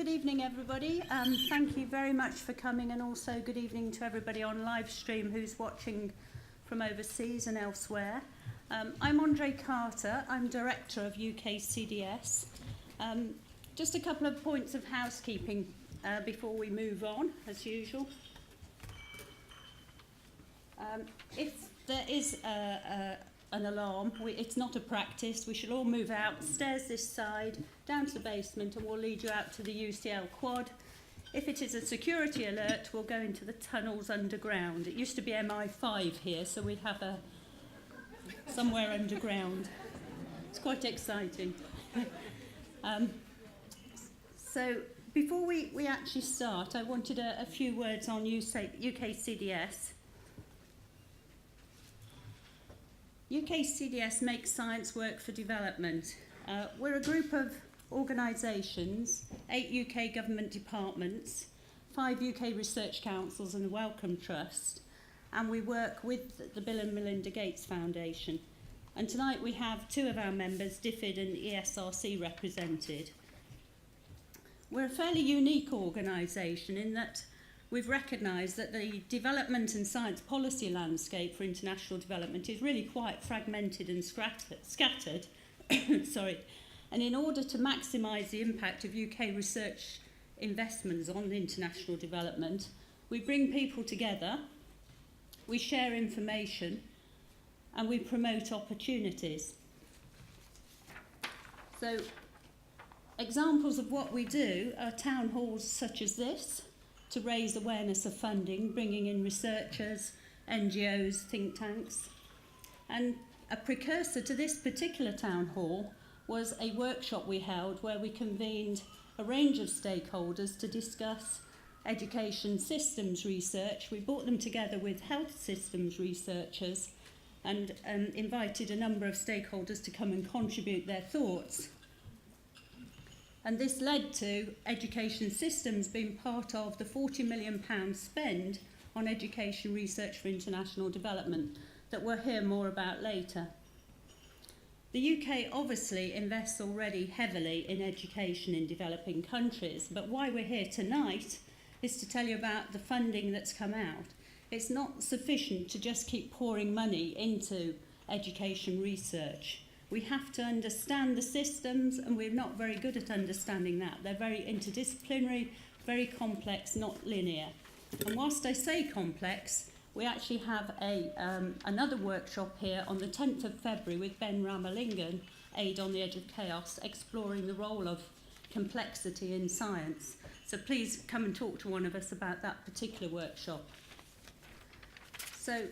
Good evening, everybody. Thank you very much for coming, and also good evening to everybody on live stream who's watching from overseas and elsewhere. I'm Andree Carter. I'm Director of UKCDS. Just a couple of points of housekeeping before we move on, as usual. If there is an alarm, it's not a practice. We should all move out, stairs this side, down to the basement, and we'll lead you out to the UCL quad. If it is a security alert, we'll go into the tunnels underground. It used to be MI5 here, so we have somewhere underground. It's quite exciting. So before we actually start, I wanted a few words on UKCDS. UKCDS makes science work for development. We're a group of organisations, 8 UK government departments, 5 UK research councils and the Wellcome Trust, and we work with the Bill and Melinda Gates Foundation. And tonight we have 2 of our members, DFID and ESRC, represented. We're a fairly unique organisation in that we've recognised that the development and science policy landscape for international development is really quite fragmented and scattered. Sorry. And in order to maximise the impact of UK research investments on international development, we bring people together, we share information, and we promote opportunities. So, examples of what we do are town halls such as this, to raise awareness of funding, bringing in researchers, NGOs, think tanks. And a precursor to this particular town hall was a workshop we held where we convened a range of stakeholders to discuss education systems research. We brought them together with health systems researchers and invited a number of stakeholders to come and contribute their thoughts. And this led to education systems being part of the £40 million spend on education research for international development that we'll hear more about later. The UK obviously invests already heavily in education in developing countries, but why we're here tonight is to tell you about the funding that's come out. It's not sufficient to just keep pouring money into education research. We have to understand the systems, and we're not very good at understanding that. They're very interdisciplinary, very complex, not linear. And whilst I say complex, we actually have another workshop here on the 10th of February with Ben Ramalingan, Aid on the Edge of Chaos, exploring the role of complexity in science. So please come and talk to one of us about that particular workshop. So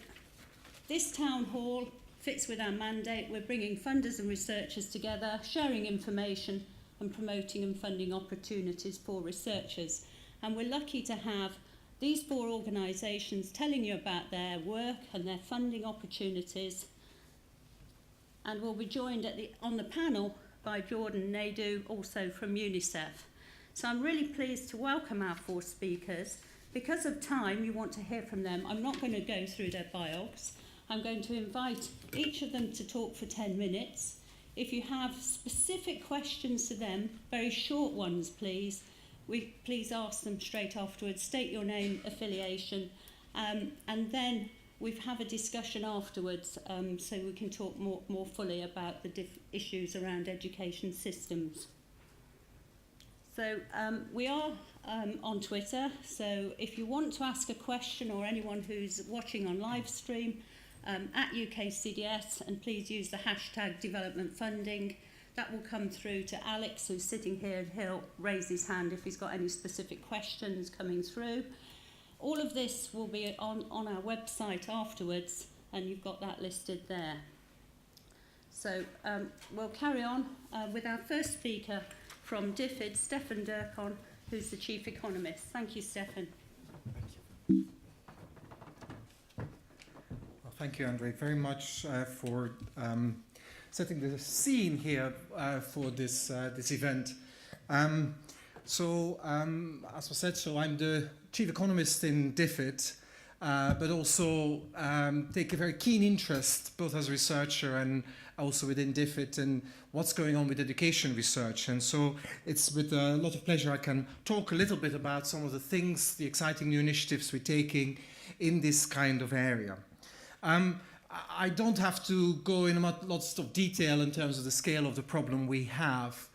this town hall fits with our mandate. We're bringing funders and researchers together, sharing information and promoting and funding opportunities for researchers. And we're lucky to have these 4 organisations telling you about their work and their funding opportunities. And we'll be joined on the panel by Jordan Naidu, also from UNICEF. So I'm really pleased to welcome our 4 speakers. Because of time, you want to hear from them. I'm not going to go through their bios. I'm going to invite each of them to talk for 10 minutes. If you have specific questions to them, very short ones please, please ask them straight afterwards. State your name, affiliation, and then we have a discussion afterwards so we can talk more fully about the issues around education systems. So we are on Twitter, so if you want to ask a question, or anyone who's watching on live stream, at UKCDS, and please use the hashtag development funding. That will come through to Alex, who's sitting here, and he'll raise his hand if he's got any specific questions coming through. All of this will be on our website afterwards, and you've got that listed there. So we'll carry on with our first speaker from DFID, Stefan Dercon, who's the Chief Economist. Thank you, Stefan. Thank you. Thank you, Andree, very much for setting the scene here for this event. As was said, so I'm the Chief Economist in DFID, but also take a very keen interest, both as a researcher and also within DFID, in what's going on with education research. And so it's with a lot of pleasure I can talk a little bit about some of the things, the exciting new initiatives we're taking in this kind of area. I don't have to go in lots of detail in terms of the scale of the problem we have.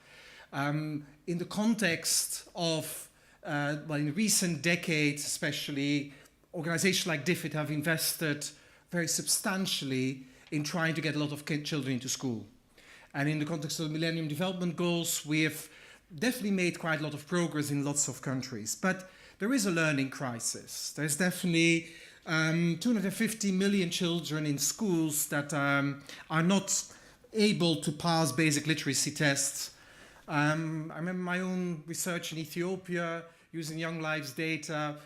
In the context of, well, in recent decades especially, organizations like DFID have invested very substantially in trying to get a lot of children into school. And in the context of the Millennium Development Goals, we have definitely made quite a lot of progress in lots of countries. But there is a learning crisis. There's definitely 250 million children in schools that are not able to pass basic literacy tests. I remember my own research in Ethiopia using Young Lives data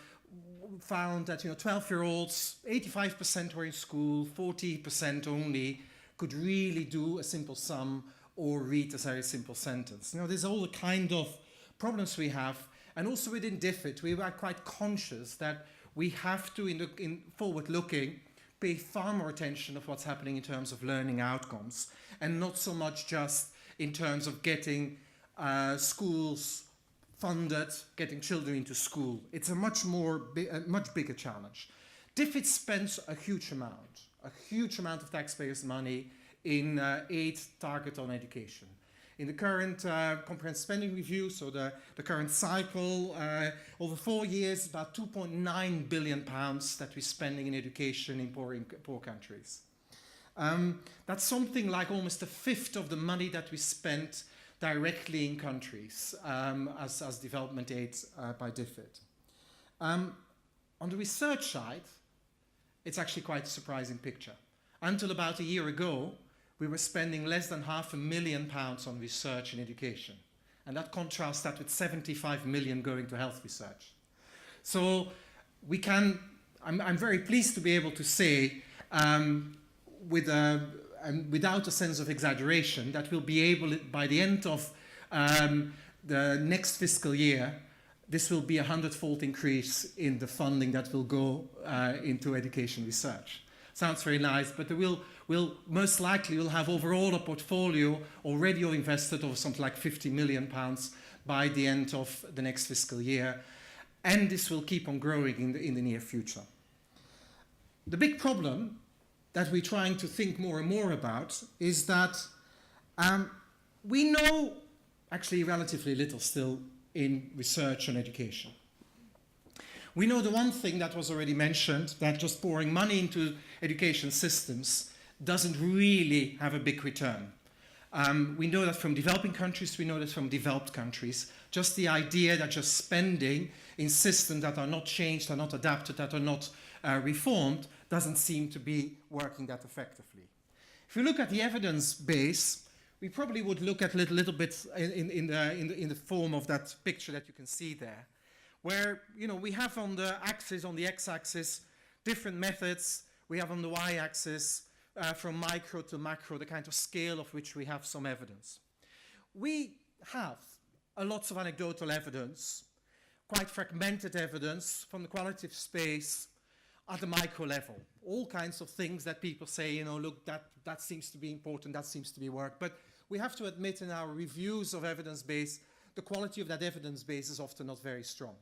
found that 12-year-olds, 85% were in school, 40% only could really do a simple sum or read a very simple sentence. There's all the kind of problems we have, and also within DFID, we were quite conscious that we have to, in forward-looking, pay far more attention of what's happening in terms of learning outcomes, and not so much just in terms of getting schools funded, getting children into school. It's a much bigger challenge. DFID spends a huge amount of taxpayers' money in aid targeted on education. In the current comprehensive spending review, so the current cycle, over 4 years, about £2.9 billion that we're spending in education in poor countries. That's something like almost a fifth of the money that we spent directly in countries as development aid by DFID. On the research side, it's actually quite a surprising picture. Until about a year ago, we were spending less than £500,000 on research and education. And that contrasts that with 75 million going to health research. So we can, I'm very pleased to be able to say, without a sense of exaggeration, that we'll be able, by the end of the next fiscal year, this will be a 100-fold increase in the funding that will go into education research. Sounds very nice, but we'll most likely will have overall a portfolio already invested of something like £50 million by the end of the next fiscal year, and this will keep on growing in the near future. The big problem that we're trying to think more and more about is that we know actually relatively little still in research and education. We know the one thing that was already mentioned, that just pouring money into education systems doesn't really have a big return. We know that from developing countries, we know that from developed countries. Just the idea that just spending in systems that are not changed, are not adapted, that are not reformed, doesn't seem to be working that effectively. If you look at the evidence base, we probably would look at it a little bit in the form of that picture that you can see there, where we have on the axis, on the x-axis, different methods. We have on the y-axis from micro to macro, the kind of scale of which we have some evidence. We have a lots of anecdotal evidence, quite fragmented evidence from the qualitative space at the micro level. All kinds of things that people say, look, that seems to be important, that seems to be work. But we have to admit in our reviews of evidence base, the quality of that evidence base is often not very strong.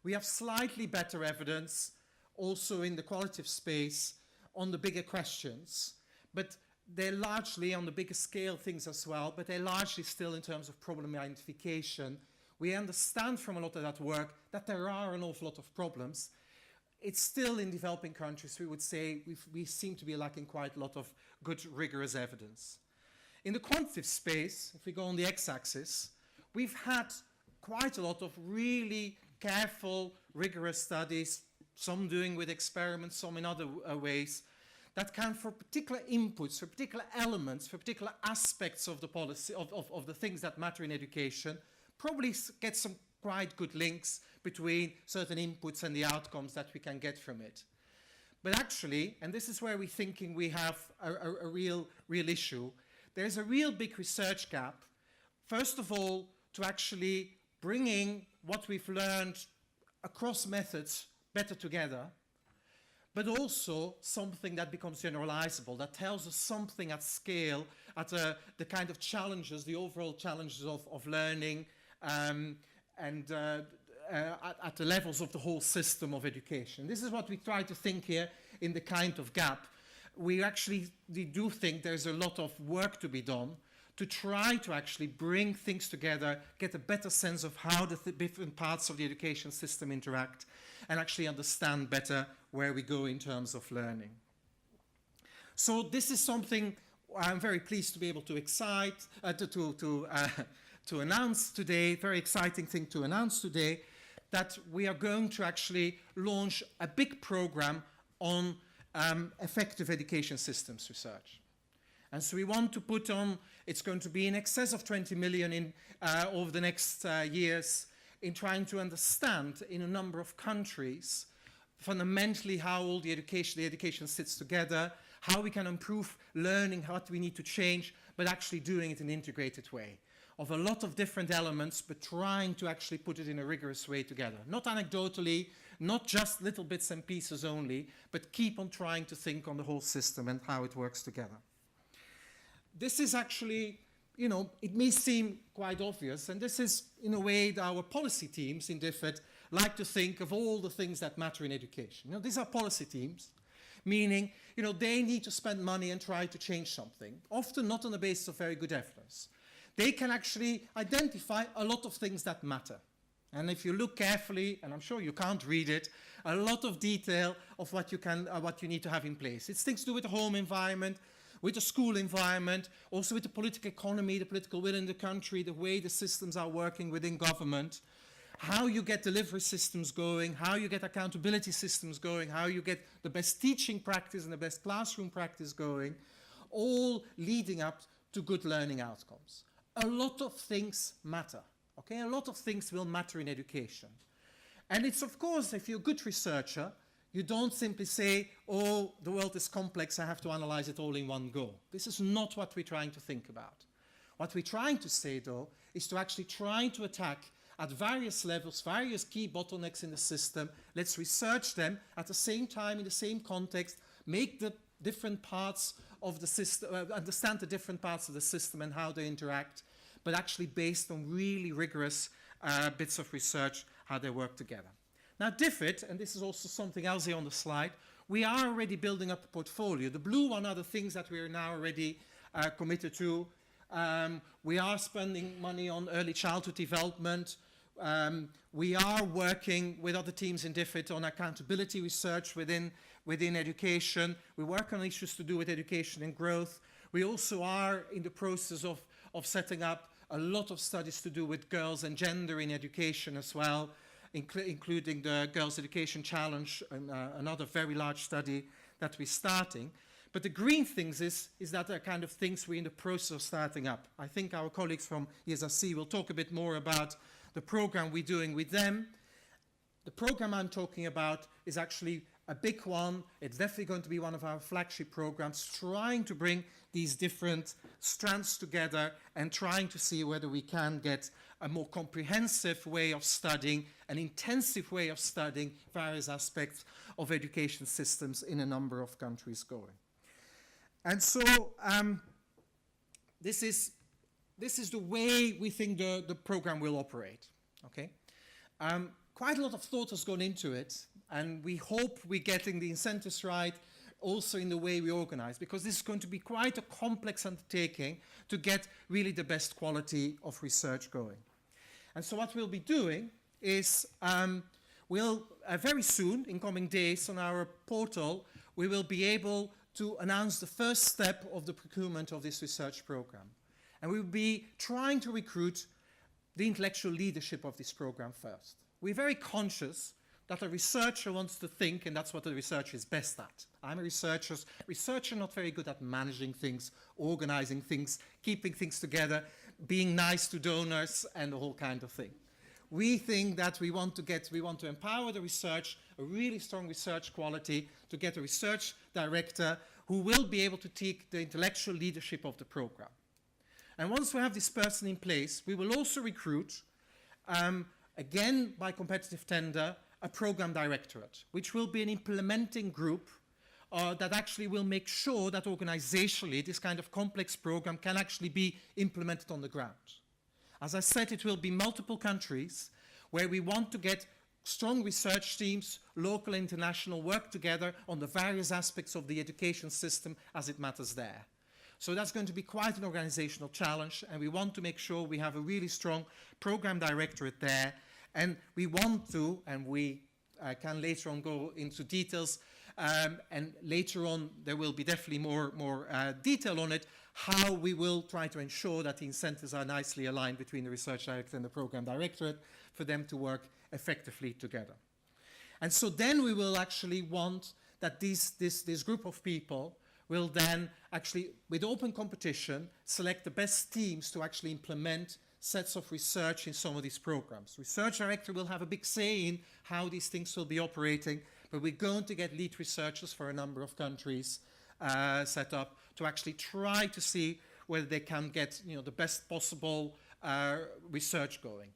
We have slightly better evidence also in the qualitative space on the bigger questions, but they're largely on the bigger scale things as well, but they're largely still in terms of problem identification. We understand from a lot of that work that there are an awful lot of problems. It's still in developing countries, we would say, we seem to be lacking quite a lot of good, rigorous evidence. In the quantitative space, if we go on the x-axis, we've had quite a lot of really careful, rigorous studies, some doing with experiments, some in other ways, that can, for particular inputs, for particular elements, for particular aspects of the policy, of the things that matter in education, probably get some quite good links between certain inputs and the outcomes that we can get from it. But actually, and this is where we're thinking we have a real issue, there's a real big research gap, first of all, to actually bringing what we've learned across methods better together, but also something that becomes generalizable, that tells us something at scale, at the kind of challenges, the overall challenges of learning, and at the levels of the whole system of education. This is what we try to think here in the kind of gap. We do think there's a lot of work to be done to try to actually bring things together, get a better sense of how the different parts of the education system interact, and actually understand better where we go in terms of learning. So this is something I'm very pleased to be able to to announce today, very exciting thing to announce today, that we are going to actually launch a big program on effective education systems research. And so we want to put on, it's going to be in excess of 20 million over the next years in trying to understand in a number of countries fundamentally how all the education sits together, how we can improve learning, what we need to change, but actually doing it in an integrated way of a lot of different elements, but trying to actually put it in a rigorous way together. Not anecdotally, not just little bits and pieces only, but keep on trying to think on the whole system and how it works together. This is actually, you know, it may seem quite obvious, and this is, in a way, that our policy teams in DFID like to think of all the things that matter in education. You know, these are policy teams, meaning, you know, they need to spend money and try to change something, often not on the basis of very good evidence. They can actually identify a lot of things that matter. And if you look carefully, and I'm sure you can't read it, a lot of detail of what you need to have in place. It's things to do with the home environment, with the school environment, also with the political economy, the political will in the country, the way the systems are working within government, how you get delivery systems going, how you get accountability systems going, how you get the best teaching practice and the best classroom practice going, all leading up to good learning outcomes. A lot of things matter, okay? A lot of things will matter in education. And it's, of course, if you're a good researcher, you don't simply say, oh, the world is complex, I have to analyze it all in one go. This is not what we're trying to think about. What we're trying to say, though, is to actually try to attack at various levels, various key bottlenecks in the system. Let's research them at the same time, in the same context, make the different parts of the system, understand the different parts of the system and how they interact, but actually based on really rigorous bits of research, how they work together. Now, DFID, and this is also something else here on the slide, we are already building up a portfolio. The blue one are the things that we are now already committed to. We are spending money on early childhood development. We are working with other teams in DFID on accountability research within education. We work on issues to do with education and growth. We also are in the process of setting up a lot of studies to do with girls and gender in education as well, including the Girls' Education Challenge, and another very large study that we're starting. But the green things is that are kind of things we're in the process of starting up. I think our colleagues from ESRC will talk a bit more about the program we're doing with them. The program I'm talking about is actually a big one. It's definitely going to be one of our flagship programs, trying to bring these different strands together and trying to see whether we can get a more comprehensive way of studying, an intensive way of studying various aspects of education systems in a number of countries going. And so this is the way we think the program will operate. Okay, quite a lot of thought has gone into it, and we hope we're getting the incentives right also in the way we organize, because this is going to be quite a complex undertaking to get really the best quality of research going. And so what we'll be doing is we'll very soon, in coming days, on our portal, we will be able to announce the first step of the procurement of this research program. And we'll be trying to recruit the intellectual leadership of this program first. We're very conscious that a researcher wants to think, and that's what a researcher is best at. I'm a researcher not very good at managing things, organizing things, keeping things together, being nice to donors, and the whole kind of thing. We think that we want to empower the research, a really strong research quality, to get a research director who will be able to take the intellectual leadership of the program. And once we have this person in place, we will also recruit, again by competitive tender, a program directorate, which will be an implementing group that actually will make sure that organizationally this kind of complex program can actually be implemented on the ground. As I said, it will be multiple countries where we want to get strong research teams, local and international, work together on the various aspects of the education system as it matters there. So that's going to be quite an organizational challenge, and we want to make sure we have a really strong program directorate there. And we want to, and we can later on go into details, and later on there will be definitely more detail on it, how we will try to ensure that the incentives are nicely aligned between the research director and the program directorate for them to work effectively together. And so then we will actually want that this group of people will then actually, with open competition, select the best teams to actually implement sets of research in some of these programs. Research director will have a big say in how these things will be operating, but we're going to get lead researchers for a number of countries set up to actually try to see whether they can get the best possible research going.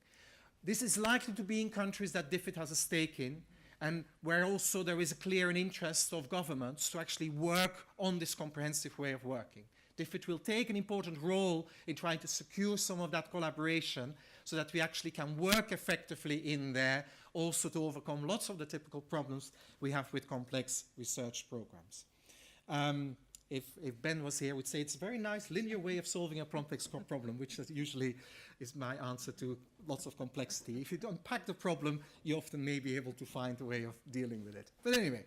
This is likely to be in countries that DFID has a stake in, and where also there is a clear interest of governments to actually work on this comprehensive way of working. DFID will take an important role in trying to secure some of that collaboration so that we actually can work effectively in there, also to overcome lots of the typical problems we have with complex research programs. If Ben was here, I would say it's a very nice linear way of solving a complex problem, which usually is my answer to lots of complexity. If you don't unpack the problem, you often may be able to find a way of dealing with it. But anyway,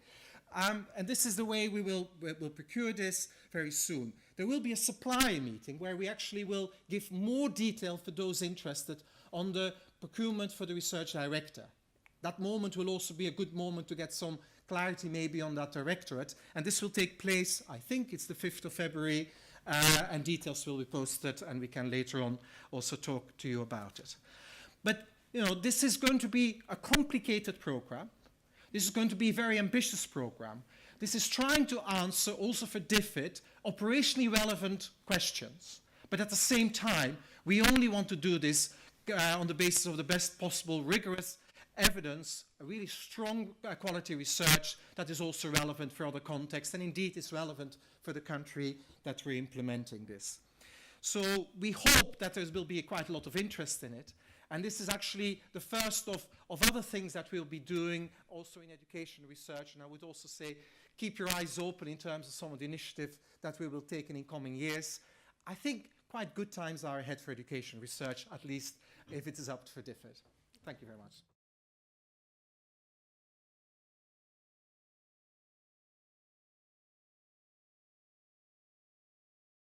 and this is the way we'll procure this very soon. There will be a supply meeting where we actually will give more detail for those interested on the procurement for the research director. That moment will also be a good moment to get some clarity maybe on that directorate. And this will take place, I think it's the 5th of February, and details will be posted, and we can later on also talk to you about it. But, this is going to be a complicated program. This is going to be a very ambitious program. This is trying to answer, also for DFID, operationally relevant questions. But at the same time, we only want to do this on the basis of the best possible rigorous evidence, a really strong quality research that is also relevant for other contexts, and indeed is relevant for the country that we're implementing this. So we hope that there will be quite a lot of interest in it, and this is actually the first of other things that we'll be doing also in education research. And I would also say keep your eyes open in terms of some of the initiatives that we will take in coming years. I think quite good times are ahead for education research, at least if it is up for DFID. Thank you very much.